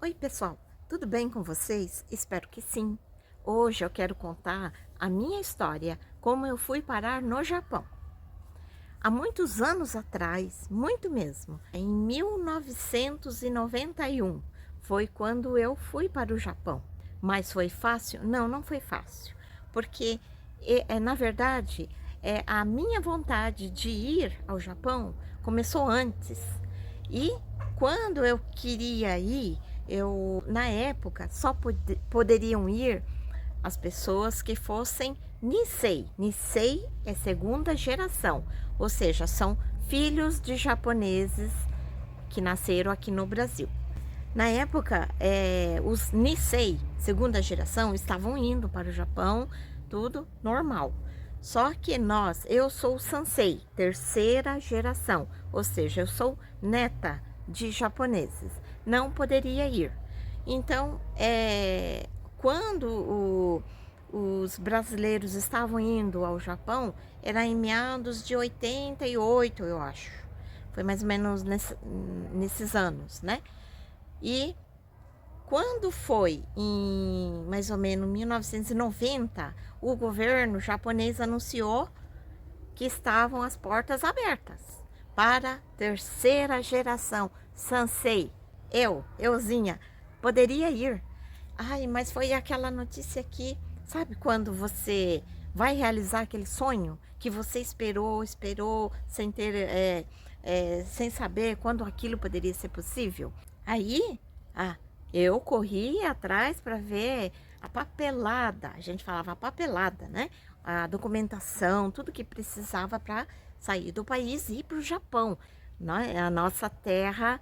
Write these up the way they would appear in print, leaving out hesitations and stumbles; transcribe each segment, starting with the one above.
Oi, pessoal, tudo bem com vocês? Espero que sim. Hoje eu quero contar a minha história, como eu fui parar no Japão. Há muitos anos atrás, muito mesmo, em 1991, foi quando eu fui para o Japão. Mas foi fácil? Não, não foi fácil, porque na verdade a minha vontade de ir ao Japão começou antes. E quando eu queria ir, na época só poderiam ir as pessoas que fossem Nisei. Nisei é segunda geração, ou seja, são filhos de japoneses que nasceram aqui no Brasil. Na época, os Nisei, segunda geração, estavam indo para o Japão, tudo normal. Só que eu sou Sansei, terceira geração, ou seja, eu sou neta de japoneses, não poderia ir. Então, quando os brasileiros estavam indo ao Japão, era em meados de 88, eu acho. Foi mais ou menos nesses anos, né? E quando foi em mais ou menos 1990, o governo japonês anunciou que estavam as portas abertas para terceira geração. Sansei, euzinha, poderia ir. Ai, mas foi aquela notícia que, sabe quando você vai realizar aquele sonho que você esperou, sem ter, sem saber quando aquilo poderia ser possível? Aí, eu corri atrás para ver a papelada, a gente falava papelada, né? A documentação, tudo que precisava para sair do país e ir para o Japão, né? A nossa terra,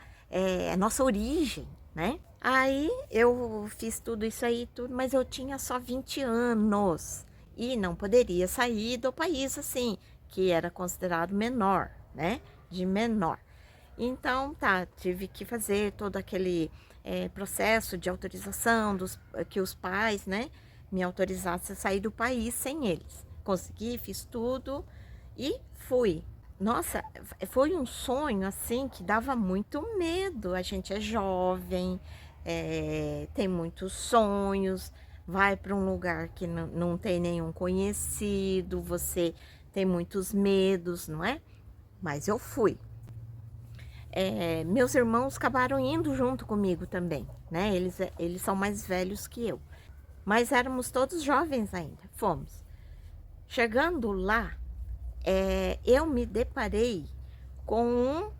a nossa origem, né? Aí eu fiz tudo isso aí, tudo, mas eu tinha só 20 anos e não poderia sair do país assim, que era considerado menor, né? De menor. Então, tá, tive que fazer todo aquele processo de autorização que os pais, né, me autorizassem a sair do país sem eles. Consegui, fiz tudo e fui. Nossa, foi um sonho assim que dava muito medo. A gente é jovem, tem muitos sonhos, vai para um lugar que não tem nenhum conhecido, você tem muitos medos, não é? Mas eu fui. Meus irmãos acabaram indo junto comigo também, né? Eles são mais velhos que eu. Mas éramos todos jovens ainda. Fomos. Chegando lá, eu me deparei com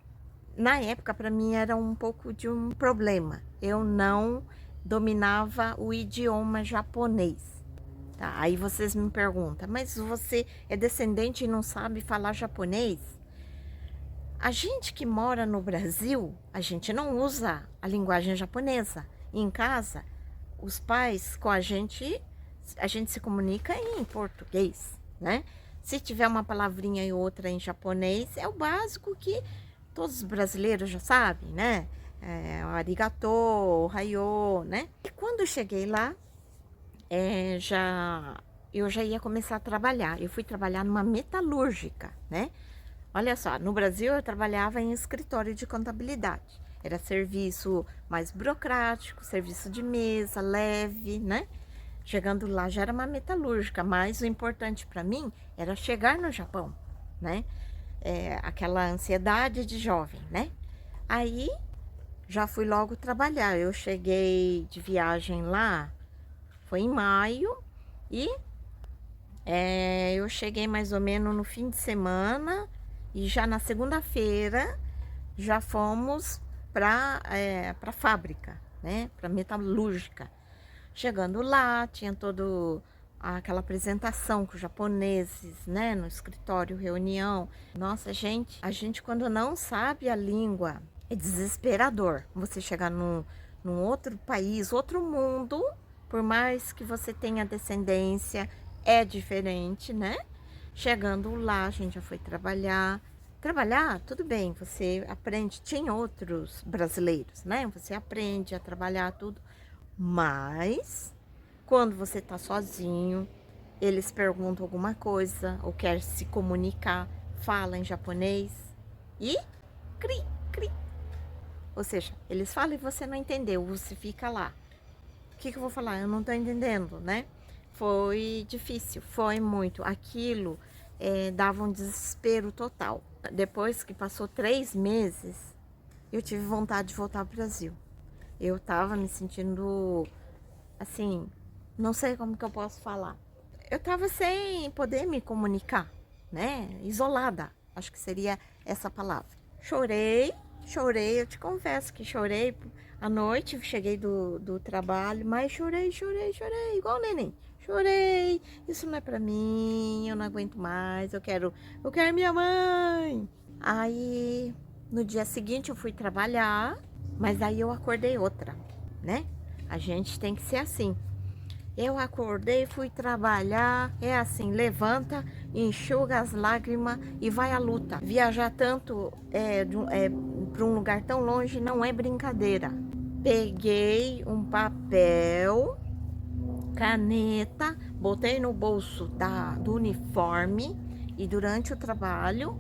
na época, para mim, era um pouco de um problema. Eu não dominava o idioma japonês. Tá? Aí vocês me perguntam, mas você é descendente e não sabe falar japonês? A gente que mora no Brasil, a gente não usa a linguagem japonesa. Em casa, os pais com a gente se comunica em português, né? Se tiver uma palavrinha e outra em japonês, é o básico que todos os brasileiros já sabem, né? O arigato, o hayo, né? E quando eu cheguei lá, eu já ia começar a trabalhar. Eu fui trabalhar numa metalúrgica, né? Olha só, no Brasil eu trabalhava em escritório de contabilidade. Era serviço mais burocrático, serviço de mesa, leve, né? Chegando lá já era uma metalúrgica, mas o importante para mim era chegar no Japão, né? Aquela ansiedade de jovem, né? Aí já fui logo trabalhar. Eu cheguei de viagem lá, foi em maio, e eu cheguei mais ou menos no fim de semana. E já na segunda-feira já fomos para a fábrica, né? Para metalúrgica. Chegando lá, tinha todo aquela apresentação com os japoneses, né? No escritório, reunião. Nossa, a gente quando não sabe a língua, é desesperador. Você chegar num outro país, outro mundo, por mais que você tenha descendência, é diferente, né? Chegando lá, a gente já foi trabalhar. Trabalhar, tudo bem, você aprende, tinha outros brasileiros, né? Você aprende a trabalhar tudo, mas quando você tá sozinho, eles perguntam alguma coisa ou quer se comunicar, fala em japonês e cri, cri. Ou seja, eles falam e você não entendeu, você fica lá. O que eu vou falar? Eu não tô entendendo, né? Foi difícil, foi muito. Aquilo dava um desespero total. Depois que passou 3 meses, eu tive vontade de voltar pro Brasil. Eu tava me sentindo, assim, não sei como que eu posso falar. Eu tava sem poder me comunicar, né? Isolada, acho que seria essa palavra. Chorei, chorei, eu te confesso que chorei à noite, cheguei do trabalho, mas chorei, igual o neném. Chorei, isso não é pra mim, eu não aguento mais, eu quero minha mãe. Aí, no dia seguinte eu fui trabalhar, mas aí eu acordei outra, né? A gente tem que ser assim. Eu acordei, fui trabalhar, é assim, levanta, enxuga as lágrimas e vai à luta. Viajar tanto para um lugar tão longe não é brincadeira. Peguei um papel, caneta, botei no bolso do uniforme e durante o trabalho,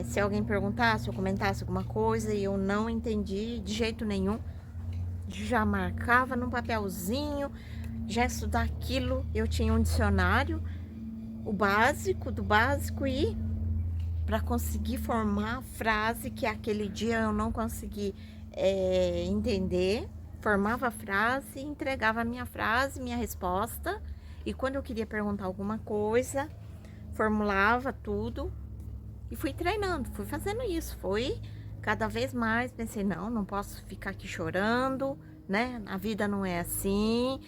se alguém perguntasse ou comentasse alguma coisa e eu não entendi de jeito nenhum, já marcava num papelzinho, já estudar aquilo. Eu tinha um dicionário, o básico do básico, e para conseguir formar a frase que aquele dia eu não consegui entender, formava a frase, entregava a minha frase, minha resposta, e quando eu queria perguntar alguma coisa, formulava tudo e fui treinando, fui fazendo isso, foi cada vez mais. Pensei, não posso ficar aqui chorando, né? A vida não é assim,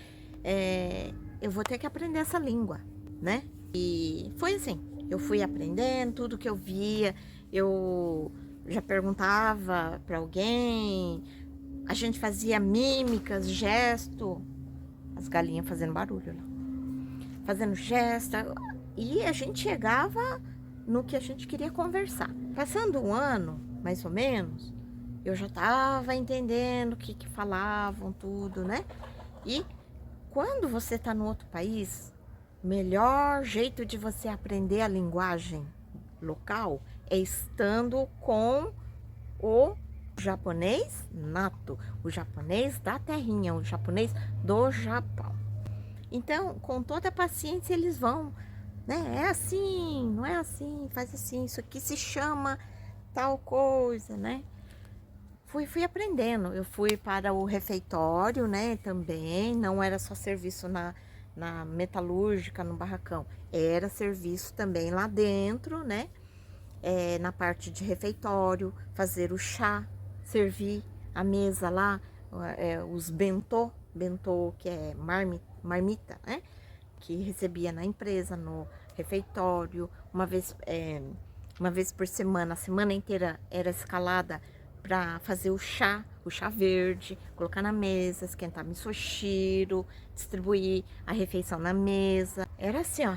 eu vou ter que aprender essa língua, né? E foi assim, eu fui aprendendo tudo que eu via, eu já perguntava para alguém, a gente fazia mímicas, gesto, as galinhas fazendo barulho lá, fazendo gesto, e a gente chegava no que a gente queria conversar. Passando um ano, mais ou menos, eu já estava entendendo o que falavam, tudo, né? E quando você está no outro país, o melhor jeito de você aprender a linguagem local é estando com o japonês nato, o japonês da terrinha, o japonês do Japão. Então, com toda a paciência, eles vão, né? É assim, não é assim, faz assim, isso aqui se chama tal coisa, né? Fui aprendendo. Eu fui para o refeitório, né? Também não era só serviço na metalúrgica, no barracão, era serviço também lá dentro, né? Na parte de refeitório, fazer o chá, servir a mesa lá, os bentô que é marmita, né? Que recebia na empresa, no refeitório, uma vez por semana, a semana inteira era escalada para fazer o chá verde, colocar na mesa, esquentar misoshiro, distribuir a refeição na mesa. Era assim, ó,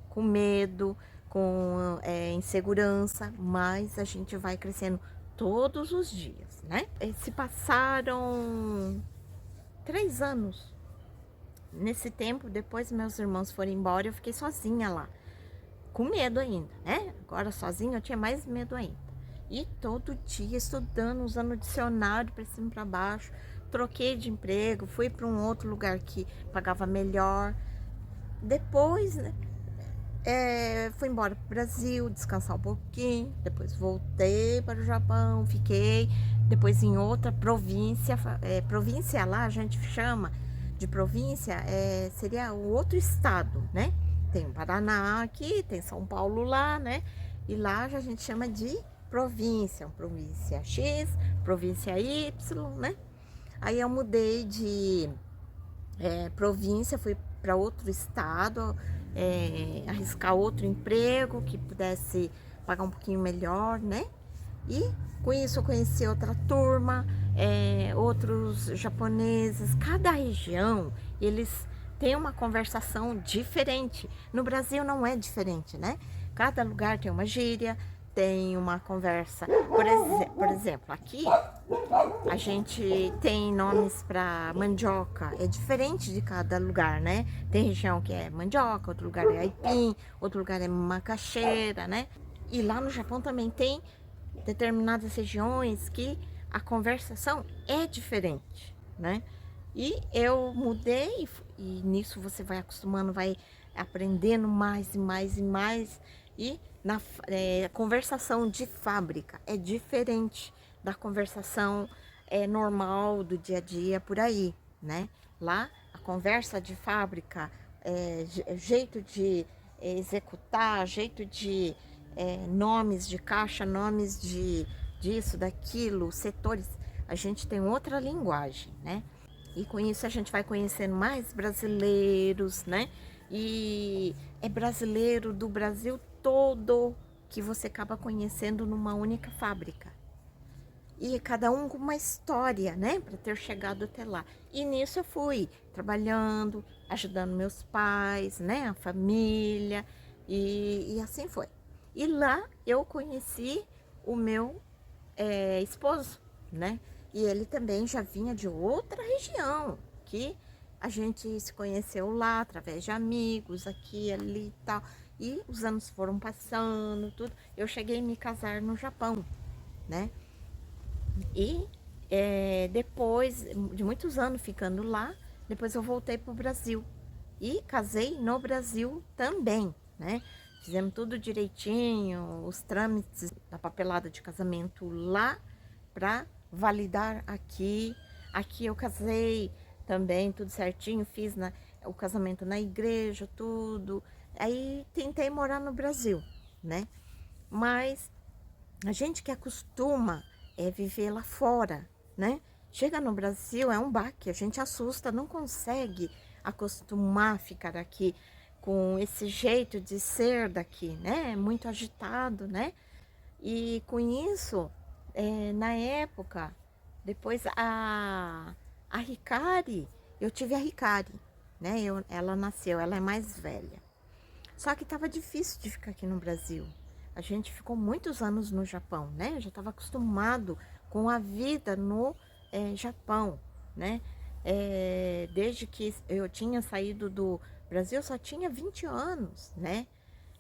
com medo, com insegurança, mas a gente vai crescendo todos os dias, né? Se passaram 3 anos. Nesse tempo, depois meus irmãos foram embora, eu fiquei sozinha lá, com medo ainda, né? Agora sozinha eu tinha mais medo ainda. E todo dia estudando, usando o dicionário para cima e para baixo. Troquei de emprego, fui para um outro lugar que pagava melhor. Depois, né, fui embora para o Brasil, descansar um pouquinho. Depois voltei para o Japão, fiquei. Depois em outra província, província lá a gente chama de província, seria o outro estado, né? Tem o Paraná aqui, tem São Paulo lá, né? E lá a gente chama de província, província X, província Y, né? Aí eu mudei de província, fui para outro estado, arriscar outro emprego que pudesse pagar um pouquinho melhor, né? E com isso eu conheci outra turma, outros japoneses. Cada região, eles têm uma conversação diferente. No Brasil não é diferente, né? Cada lugar tem uma gíria, tem uma conversa. Por exemplo, aqui a gente tem nomes para mandioca, é diferente de cada lugar, né? Tem região que é mandioca, outro lugar é aipim, outro lugar é macaxeira, né? E lá no Japão também tem determinadas regiões que a conversação é diferente, né? E eu mudei e nisso você vai acostumando, vai aprendendo mais e mais e mais. E a conversação de fábrica é diferente da conversação normal do dia a dia por aí, né? Lá, a conversa de fábrica, jeito de executar, jeito de nomes de caixa, nomes de disso, daquilo, setores, a gente tem outra linguagem, né? E com isso a gente vai conhecendo mais brasileiros, né? E é brasileiro do Brasil todo que você acaba conhecendo numa única fábrica. E cada um com uma história, né? Para ter chegado até lá. E nisso eu fui trabalhando, ajudando meus pais, né? A família. E assim foi. E lá eu conheci o meu esposo, né? E ele também já vinha de outra região, que a gente se conheceu lá através de amigos, aqui, ali e tal. E os anos foram passando, tudo. Eu cheguei a me casar no Japão, né? E depois de muitos anos ficando lá, depois eu voltei para o Brasil. E casei no Brasil também, né? Fizemos tudo direitinho, os trâmites da papelada de casamento lá para validar aqui. Aqui eu casei também, tudo certinho, fiz o casamento na igreja, tudo. Aí tentei morar no Brasil, né? Mas a gente que acostuma viver lá fora, né? Chega no Brasil, é um baque, a gente assusta, não consegue acostumar a ficar aqui com esse jeito de ser daqui, né? Muito agitado, né? E com isso, na época, depois a Ricari, eu tive a Ricari, né? Ela nasceu, ela é mais velha. Só que estava difícil de ficar aqui no Brasil. A gente ficou muitos anos no Japão, né? Eu já estava acostumado com a vida no Japão, né? Desde que eu tinha saído do Brasil, eu só tinha 20 anos, né?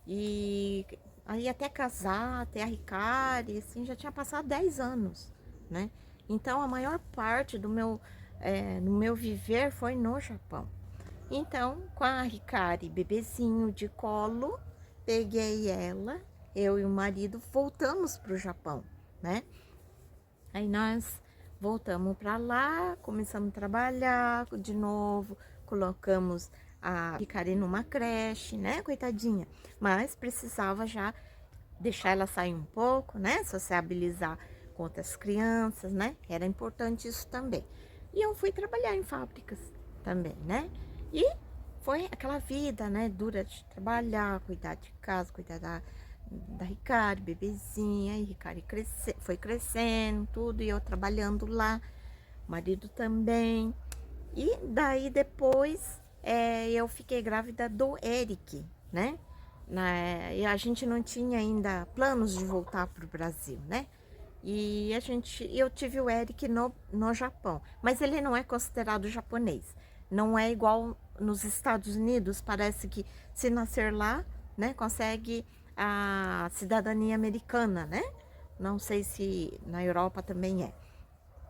E aí até casar, até a Ricari, assim, já tinha passado 10 anos, né? Então a maior parte no meu viver foi no Japão. Então, com a Ricari bebezinho de colo, peguei ela, eu e o marido voltamos para o Japão, né? Aí nós voltamos para lá, começamos a trabalhar de novo, colocamos a Ricari numa creche, né, coitadinha? Mas precisava já deixar ela sair um pouco, né, sociabilizar com outras crianças, né? Era importante isso também. E eu fui trabalhar em fábricas também, né? E foi aquela vida, né, dura de trabalhar, cuidar de casa, cuidar da Ricari, bebezinha, e Ricari foi crescendo, tudo, e eu trabalhando lá, marido também. E daí depois eu fiquei grávida do Eric, né? E a gente não tinha ainda planos de voltar para o Brasil, né? E eu tive o Eric no Japão, mas ele não é considerado japonês. Não é igual nos Estados Unidos, parece que se nascer lá, né, consegue a cidadania americana, né? Não sei se na Europa também é.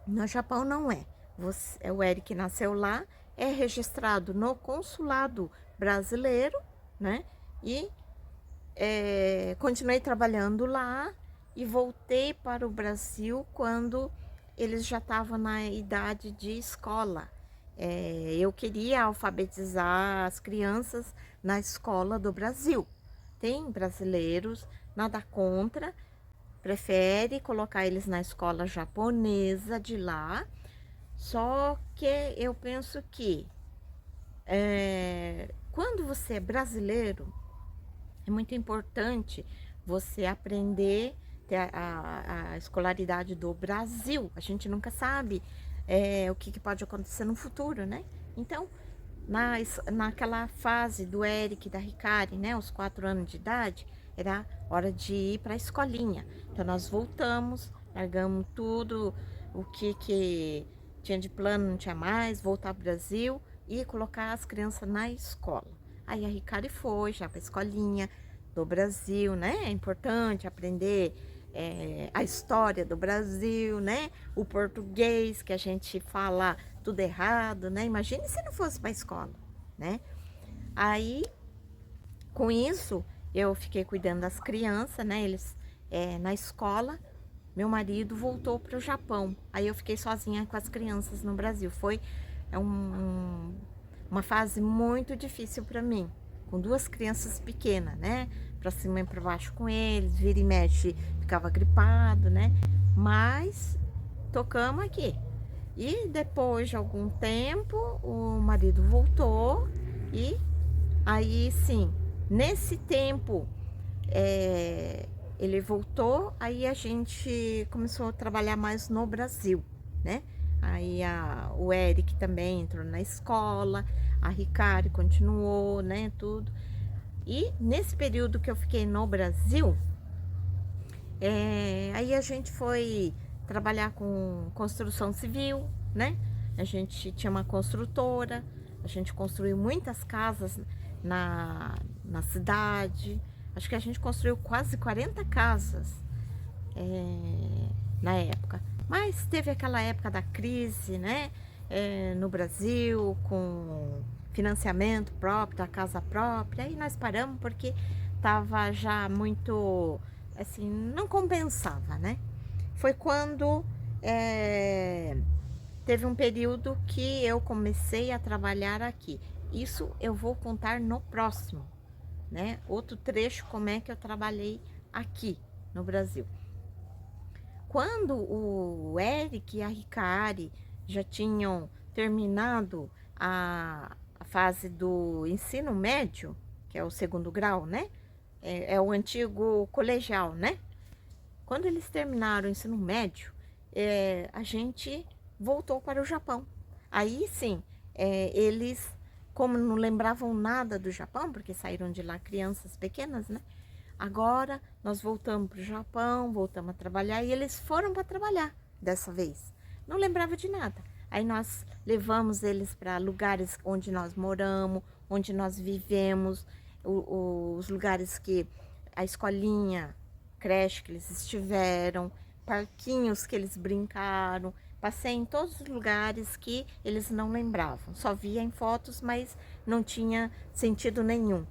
No Japão não é. O Eric nasceu lá, é registrado no consulado brasileiro, né? E continuei trabalhando lá e voltei para o Brasil quando eles já estavam na idade de escola. Eu queria alfabetizar as crianças na escola do Brasil. Tem brasileiros, nada contra, prefere colocar eles na escola japonesa de lá. Só que eu penso que quando você é brasileiro, é muito importante você aprender a escolaridade do Brasil. A gente nunca sabe o que pode acontecer no futuro, né? Então, naquela fase do Eric e da Ricari, né, os 4 anos de idade, era hora de ir para a escolinha. Então, nós voltamos, largamos tudo, o que tinha de plano não tinha mais, voltar para o Brasil e colocar as crianças na escola. Aí a Ricari foi já para a escolinha do Brasil, né? É importante aprender a história do Brasil, né? O português, que a gente fala tudo errado, né? Imagine se não fosse para a escola, né? Aí, com isso, eu fiquei cuidando das crianças, né? Eles, na escola, meu marido voltou para o Japão. Aí eu fiquei sozinha com as crianças no Brasil. Foi uma fase muito difícil para mim, com duas crianças pequenas, né? Para cima e para baixo com eles, vira e mexe, ficava gripado, né? Mas tocamos aqui. E depois de algum tempo, o marido voltou e aí sim, nesse tempo, ele voltou, aí a gente começou a trabalhar mais no Brasil, né? Aí o Eric também entrou na escola, a Ricari continuou, né, tudo. E nesse período que eu fiquei no Brasil, aí a gente foi trabalhar com construção civil, né? A gente tinha uma construtora, a gente construiu muitas casas na cidade. Acho que a gente construiu quase 40 casas na época. Mas teve aquela época da crise, né? No Brasil, com financiamento próprio, da casa própria. Aí nós paramos porque tava já muito, assim, não compensava, né? Foi quando teve um período que eu comecei a trabalhar aqui. Isso eu vou contar no próximo, né? Outro trecho, como é que eu trabalhei aqui no Brasil. Quando o Eric e a Ricari já tinham terminado a fase do ensino médio, que é o segundo grau, né? É o antigo colegial, né? Quando eles terminaram o ensino médio, a gente voltou para o Japão. Aí sim, eles, como não lembravam nada do Japão, porque saíram de lá crianças pequenas, né? Agora nós voltamos para o Japão, voltamos a trabalhar e eles foram para trabalhar dessa vez. Não lembrava de nada. Aí nós levamos eles para lugares onde nós moramos, onde nós vivemos, os lugares que a escolinha, creche que eles estiveram, parquinhos que eles brincaram. Passei em todos os lugares que eles não lembravam. Só via em fotos, mas não tinha sentido nenhum.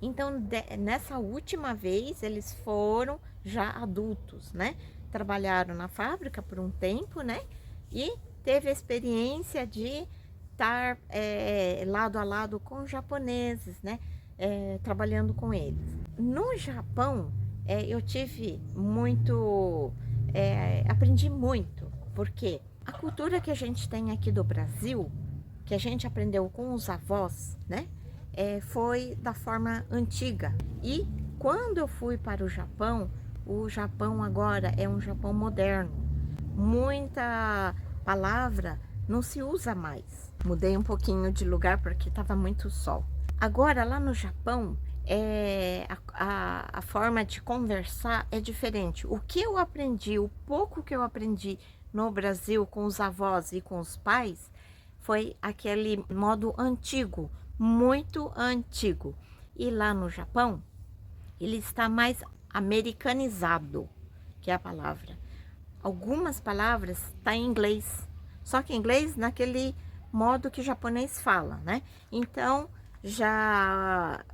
Então, nessa última vez, eles foram já adultos, né? Trabalharam na fábrica por um tempo, né? E teve a experiência de estar lado a lado com os japoneses, né? Trabalhando com eles. No Japão, eu tive muito... aprendi muito, porque a cultura que a gente tem aqui do Brasil, que a gente aprendeu com os avós, né? Foi da forma antiga. E quando eu fui para o Japão agora é um Japão moderno. Muita palavra não se usa mais. Mudei um pouquinho de lugar porque estava muito sol. Agora lá no Japão, a forma de conversar é diferente. O que eu aprendi, o pouco que eu aprendi no Brasil com os avós e com os pais, foi aquele modo antigo, muito antigo. E lá no Japão, ele está mais americanizado, que é a palavra. Algumas palavras tá em inglês, só que em inglês naquele modo que o japonês fala, né? Então, já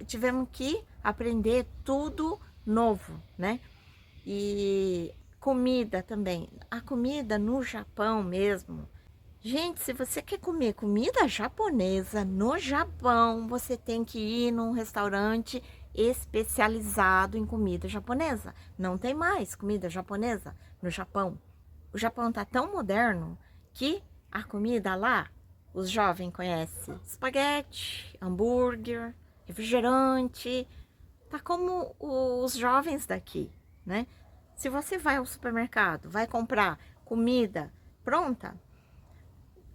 tivemos que aprender tudo novo, né? E comida também. A comida no Japão mesmo, gente, se você quer comer comida japonesa no Japão, você tem que ir num restaurante especializado em comida japonesa. Não tem mais comida japonesa no Japão. O Japão tá tão moderno que a comida lá, os jovens conhecem espaguete, hambúrguer, refrigerante. Tá como os jovens daqui, né? Se você vai ao supermercado, vai comprar comida pronta,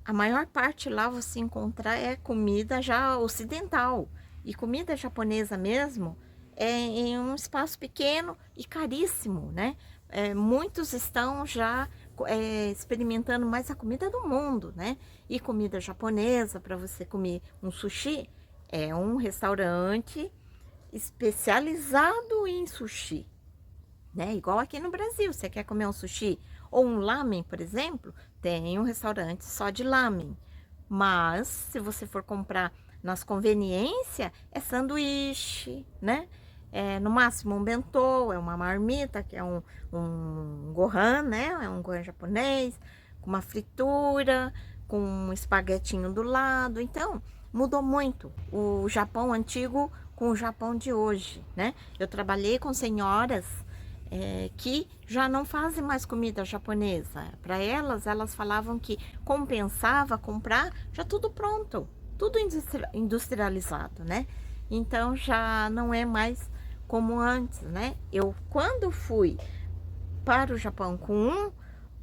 a maior parte lá você encontrar comida já ocidental. E comida japonesa mesmo em um espaço pequeno e caríssimo, né? Muitos estão já experimentando mais a comida do mundo, né? E comida japonesa, para você comer um sushi, é um restaurante especializado em sushi. né? Igual aqui no Brasil, você quer comer um sushi ou um lamen, por exemplo, tem um restaurante só de lamen. Mas se você for comprar nas conveniências, é sanduíche, né? É, no máximo um bentô, é uma marmita, que é um gohan, né? É um gohan japonês, com uma fritura, com um espaguetinho do lado. Então, mudou muito o Japão antigo com o Japão de hoje, né? Eu trabalhei com senhoras que já não fazem mais comida japonesa. Para elas, elas falavam que compensava comprar já tudo pronto, tudo industrializado, né? Então já não é mais como antes, né? Eu, quando fui para o Japão com um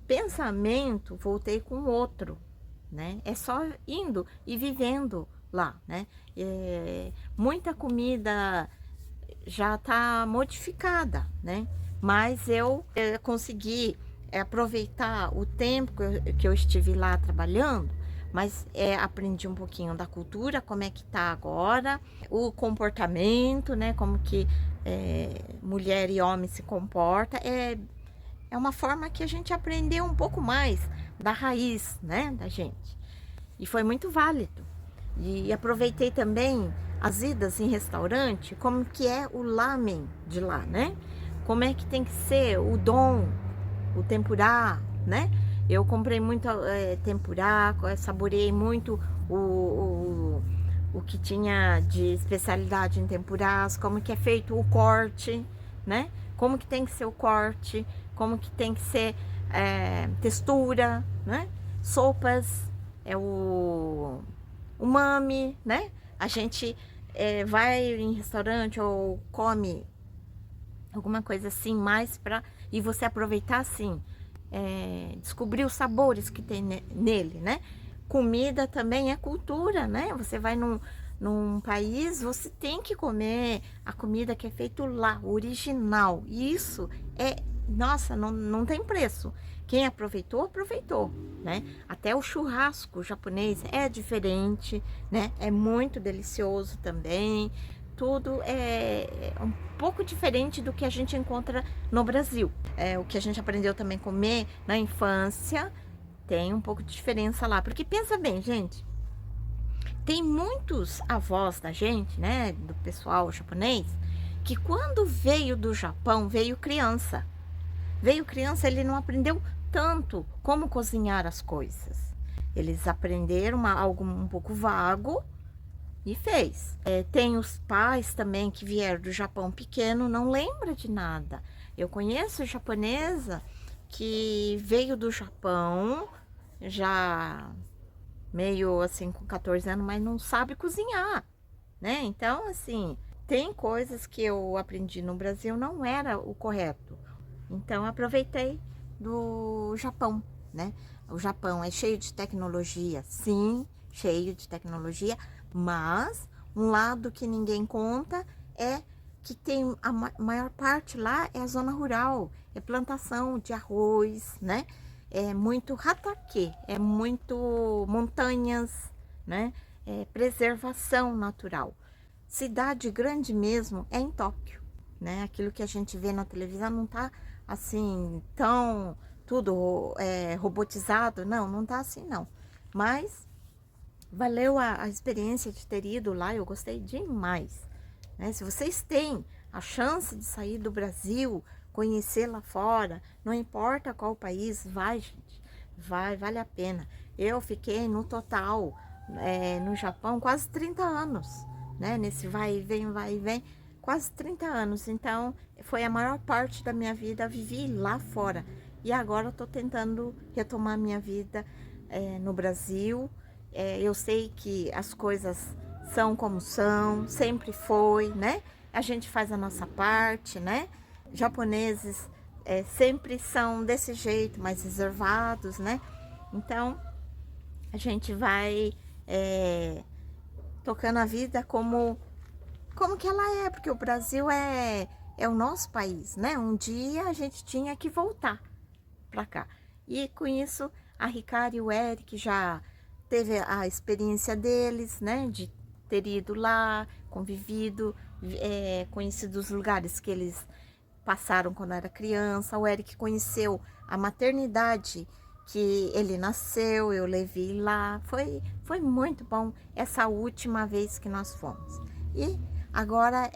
pensamento, voltei com outro, né? É só indo e vivendo lá, né? Muita comida já está modificada, né? Mas eu consegui aproveitar o tempo que eu estive lá trabalhando, mas aprendi um pouquinho da cultura, como é que tá agora, o comportamento, né? Como que mulher e homem se comporta. É uma forma que a gente aprendeu um pouco mais da raiz, né, da gente. E foi muito válido. E aproveitei também as idas em restaurante, como que é o lamen de lá, né? Como é que tem que ser o udon, o tempurá, né? Eu comprei muito tempurá, saboreei muito o que tinha de especialidade em tempurás, como que é feito o corte, né? Como que tem que ser o corte, como que tem que ser textura, né? Sopas, o umami, né? A gente vai em restaurante ou come alguma coisa assim mais para e você aproveitar assim, descobrir os sabores que tem nele, né? Comida também é cultura, né? Você vai num país, você tem que comer a comida que é feito lá, o original. E isso nossa, não tem preço. Quem aproveitou, aproveitou, né? Até o churrasco japonês é diferente, né? É muito delicioso também. Tudo é um pouco diferente do que a gente encontra no Brasil. O que a gente aprendeu também a comer na infância tem um pouco de diferença lá. Porque pensa bem, gente, tem muitos avós da gente, né, do pessoal japonês, que quando veio do Japão, veio criança. Veio criança, ele não aprendeu tanto como cozinhar as coisas. Eles aprenderam algo um pouco vago e fez. Tem os pais também que vieram do Japão pequeno, não lembra de nada. Eu conheço japonesa que veio do Japão já meio assim com 14 anos, mas não sabe cozinhar, né? Então, assim, tem coisas que eu aprendi no Brasil não era o correto. Então, aproveitei do Japão, né? O Japão é cheio de tecnologia, sim, cheio de tecnologia, mas um lado que ninguém conta é que tem a maior parte lá é a zona rural, é plantação de arroz, né? É muito hatake, é muito montanhas, né? É preservação natural. Cidade grande mesmo é em Tóquio, né? Aquilo que a gente vê na televisão não tá assim tão tudo robotizado, não tá assim não. Mas valeu a experiência de ter ido lá, eu gostei demais, né? Se vocês têm a chance de sair do Brasil, conhecer lá fora, não importa qual país, vai, gente, vai, vale a pena. Eu fiquei no total no Japão quase 30 anos, né? Nesse vai e vem, quase 30 anos. Então, foi a maior parte da minha vida, vivi lá fora. E agora eu tô tentando retomar minha vida no Brasil. Eu sei que as coisas são como são, sempre foi, né? A gente faz a nossa parte, né? Japoneses sempre são desse jeito, mais reservados, né? Então, a gente vai tocando a vida como que ela é, porque o Brasil é o nosso país, né? Um dia a gente tinha que voltar para cá. E com isso, a Ricardo e o Eric já teve a experiência deles, né? De ter ido lá, convivido, conhecido os lugares que eles passaram quando era criança. O Eric conheceu a maternidade que ele nasceu, eu levei lá. Foi muito bom essa última vez que nós fomos. E agora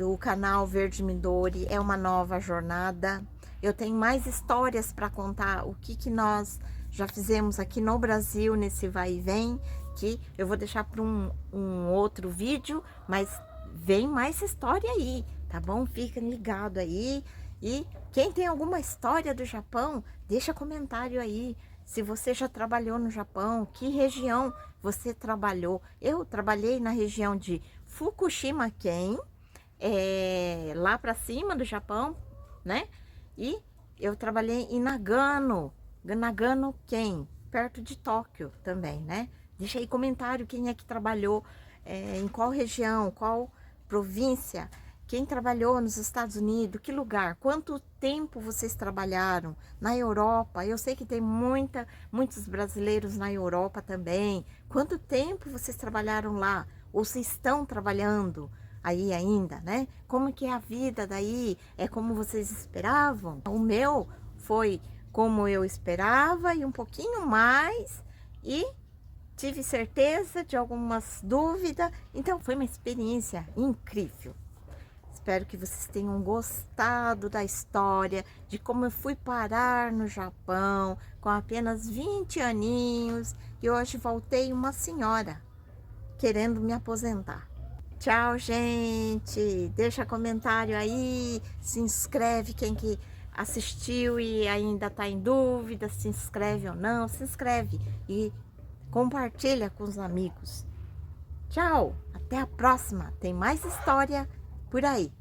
o canal Verde Midori é uma nova jornada. Eu tenho mais histórias para contar, o que nós já fizemos aqui no Brasil, nesse vai e vem, que eu vou deixar para um outro vídeo, mas vem mais história aí, tá bom? Fiquem ligados aí. E quem tem alguma história do Japão, deixa comentário aí. Se você já trabalhou no Japão, que região você trabalhou? Eu trabalhei na região de Fukushima-ken, lá para cima do Japão, né? E eu trabalhei em Nagano-ken, perto de Tóquio também, né? Deixa aí comentário quem é que trabalhou, em qual região, qual província, quem trabalhou nos Estados Unidos, que lugar, quanto tempo vocês trabalharam na Europa. Eu sei que tem muitos brasileiros na Europa também. Quanto tempo vocês trabalharam lá? Ou se estão trabalhando aí ainda, né? Como que é a vida daí? É como vocês esperavam? O meu foi como eu esperava e um pouquinho mais, e tive certeza de algumas dúvidas. Então foi uma experiência incrível. Espero que vocês tenham gostado da história, de como eu fui parar no Japão com apenas 20 aninhos e hoje voltei uma senhora querendo me aposentar. Tchau, gente. Deixa comentário aí, se inscreve quem que assistiu e ainda está em dúvida, se inscreve ou não, se inscreve e compartilha com os amigos. Tchau, até a próxima. Tem mais história por aí.